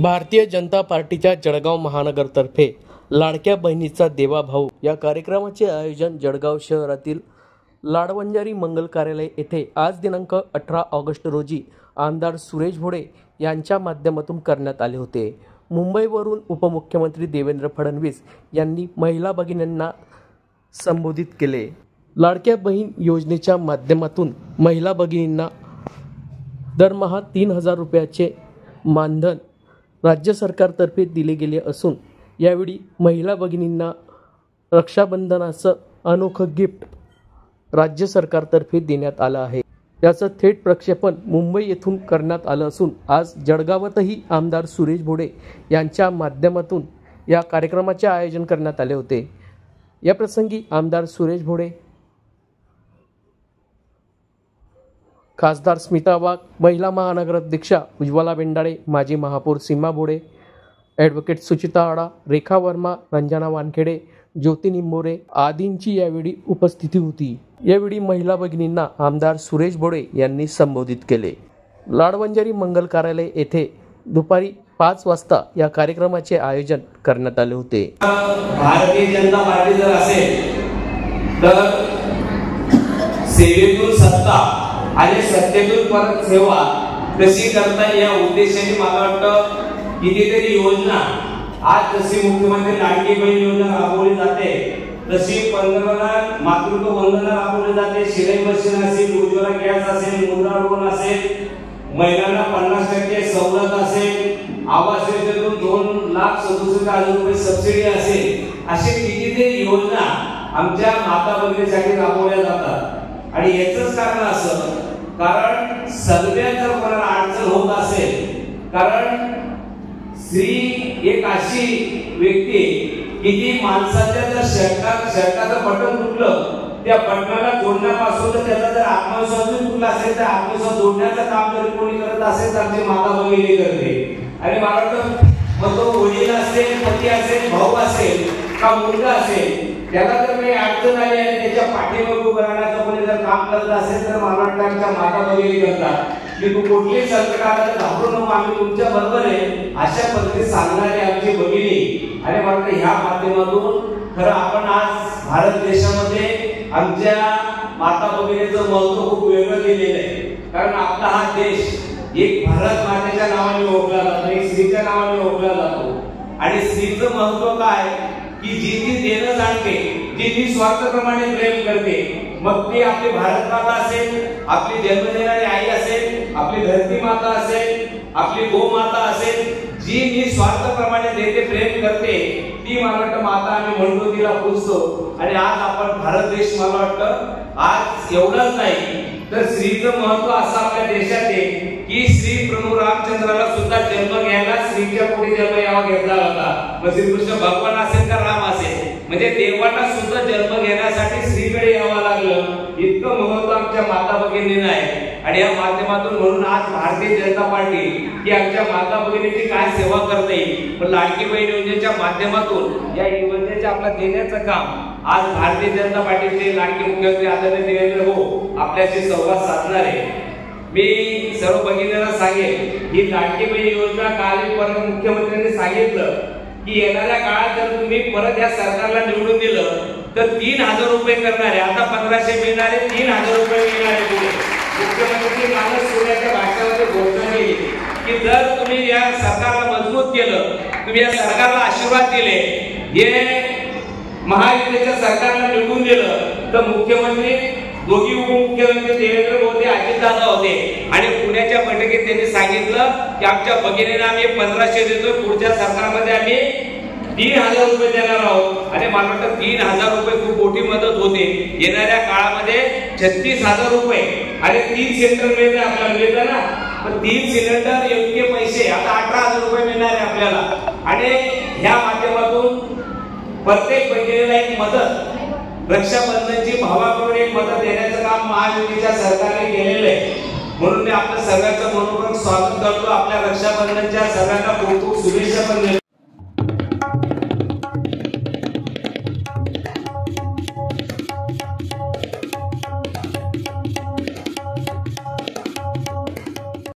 भारतीय जनता पार्टीच्या जळगाव महानगरतर्फे लाडक्या बहिणीचा देवा भाऊ या कार्यक्रमाचे आयोजन जळगाव शहरातील लाडवंजारी मंगल कार्यालय येथे आज दिनांक 18 ऑगस्ट रोजी आमदार सुरेश भोडे यांच्या माध्यमातून करण्यात आले होते। मुंबईवरून उपमुख्यमंत्री देवेंद्र फडणवीस यांनी महिला भगिनींना संबोधित केले। लाडक्या बहीण योजनेच्या माध्यमातून महिला भगिनींना दरमहा 3000 रुपयाचे मानधन राज्य सरकारतर्फे दिले गेले असून यावेळी महिला भगिनींना रक्षाबंधनाचं अनोखं गिफ्ट राज्य सरकारतर्फे देण्यात आलं आहे। याचं थेट प्रक्षेपण मुंबई येथून करण्यात आलं असून आज जळगावातही आमदार सुरेश भोडे यांच्या माध्यमातून या कार्यक्रमाचे आयोजन करण्यात आले होते। या प्रसंगी आमदार सुरेश भोडे, खासदार स्मिता वाघ, महिला महानगराध्यक्षा उज्ज्वला बेंडाळे, माजी महापौर सीमा भोडे, ॲडव्होकेट सुचिता आडा, रेखा वर्मा, रंजना वानखेडे, ज्योती निंबोरे आदींची यावेळी उपस्थिती होती। यावेळी महिला भगिनींना आमदार सुरेश भोडे यांनी संबोधित केले। लाडवंजारी मंगल कार्यालय येथे दुपारी 5 वाजता या कार्यक्रमाचे आयोजन करण्यात आले होते। भारतीय जनता पार्टी जर असेल तर सेवेतून सत्ता आणि सत्तेतून परत सेवा कशी करता या उद्देशाने मला वाटतं कितीतरी योजना आज जशी मुख्यमंत्री लाडकी बहीण योजना राबवली जाते, तशी पंतप्रधान मातृत्व वंदना राबवली जाते, शिलाई मशीन असेल, उज्ज्वला गॅस असेल, मुद्रा लोन असेल, महिलांना 50% सवलत असेल, आवास योजनेतून 2,67,000 रुपये सबसिडी असेल, असे कितीतरी योजना आमच्या माता भगिनीसाठी राबवल्या जातात। आणि याचंच कारण असं, कारण सगळ्या जर कोणाला अडचण होत असेल, कारण स्त्री एक अशी व्यक्ती की जी माणसाच्या जर शर्टाचं बटन तुटलं, त्या बटनाला जोडण्यापासून तर त्याचा जर आत्मविश्वास तुटला असेल तर आत्मविश्वास जोडण्याचं काम जर कोणी करत असेल तर आमची माता भगिनी करते। आणि मला वाटतं मग तो वडील असेल, पती असेल, भाऊ असेल का मुलगा असेल, त्याला जर काही अडचण आली आणि त्याच्या पाठीमागे उभं राहण्याचं कोणी जर काम करत असेल तर मला वाटतं आमच्या माता भगिनी करतात की तू कुठलीही संकट आलं तर घाबरू नको, आम्ही तुमच्या बरोबर आहे, अशा पद्धतीने सांगणारी आमची भगिनी। आणि मला वाटतं ह्या माध्यमातून खरं आपण आज भारत देशामध्ये आमच्या माता भगिनीचं महत्व खूप वेगळं दिलेलं आहे। कारण आपला हा देश एक भारत मातेच्या नावाने ओळखला जातो, एक स्त्रीच्या नावाने ओळखला जातो। आणि स्त्रीचं महत्व काय की जी ती देणं जाणते, जी निस्वार्थप्रमाणे प्रेम करते, मग ती आपली भारत माता असेल, आपली जन्म देणारी आई असेल, आपली धरती माता असेल, आपली गो माता असेल, जी निस्वार्थप्रमाणे देते, प्रेम करते, ती मला वाटतं माता आम्ही म्हणतो, तिला पूजतो। आणि आज आपण भारत देश मला वाटतं आज एवढंच नाही तर स्त्रीचं महत्व असं आपल्या देशात आहे की श्री प्रभू रामचंद्राला सुद्धा जन्म घ्यायला स्त्रीच्या पोटी जन्म यावा घेतला होता। मग श्रीकृष्ण भगवान असेल का राम असेल, म्हणजे देवांना सुद्धा जन्म घेण्यासाठी स्त्रीकडे यावं लागलं, इतकं महत्व आमच्या माता भगिनींना आहे। आणि या माध्यमातून म्हणून आज भारतीय जनता पार्टी ही आमच्या माता भगिनीची काय सेवा करते, पण लाडकी बहीण योजनेच्या माध्यमातून या योजनेचे आपला देण्याचं काम आज भारतीय जनता पार्टीचे लाडके मुख्यमंत्री आदरणीय देवेंद्र भाऊ आपल्याशी संवाद साधणार आहे। मी सर्व भगिनींना सांगेन ही लाडकी बहीण योजना काल परत मुख्यमंत्र्यांनी सांगितलं की येणाऱ्या काळात जर तुम्ही परत या सरकारला निवडून दिलं तर 3000 रुपये करणारे, आता 1500 मिळणारे 3000 रुपये मिळणारे। मुख्यमंत्री मानस सोन्याच्या भाषणामध्ये घोषणा केली की जर तुम्ही या सरकारला मजबूत केलं, तुम्ही या सरकारला आशीर्वाद दिले, हे महायुतीच्या सरकारला निवडून दिलं तर मुख्यमंत्री दोघी उपमुख्यमंत्री देवेंद्र मोदी अजितदादा होते आणि पुण्याच्या बैठकीत त्यांनी सांगितलं की आमच्या भगिनींना आम्ही 1500 देतो, पुढच्या सरकारमध्ये आम्ही 3000 रुपये देणार आहोत। आणि मला वाटतं 3000 रुपये खूप मोठी मदत होते। येणाऱ्या काळामध्ये 36,000 रुपये आणि 3 सिलेंडर मिळते आपल्याला, मिळतं ना, पण 3 सिलेंडर योग्य पैसे आता 18,000 रुपये मिळणार आहे आपल्याला। आणि ह्या माध्यमातून प्रत्येक बहिणीला एक मदत, रक्षाबंधनची भावाकडून एक मदत देण्याचं काम महायुतीच्या सरकारने केलेलं आहे। म्हणून मी आपल्या सगळ्यांचं मनपूर्वक स्वागत करतो, आपल्या रक्षाबंधनच्या सगळ्यांना खूप खूप शुभेच्छा पण देतो।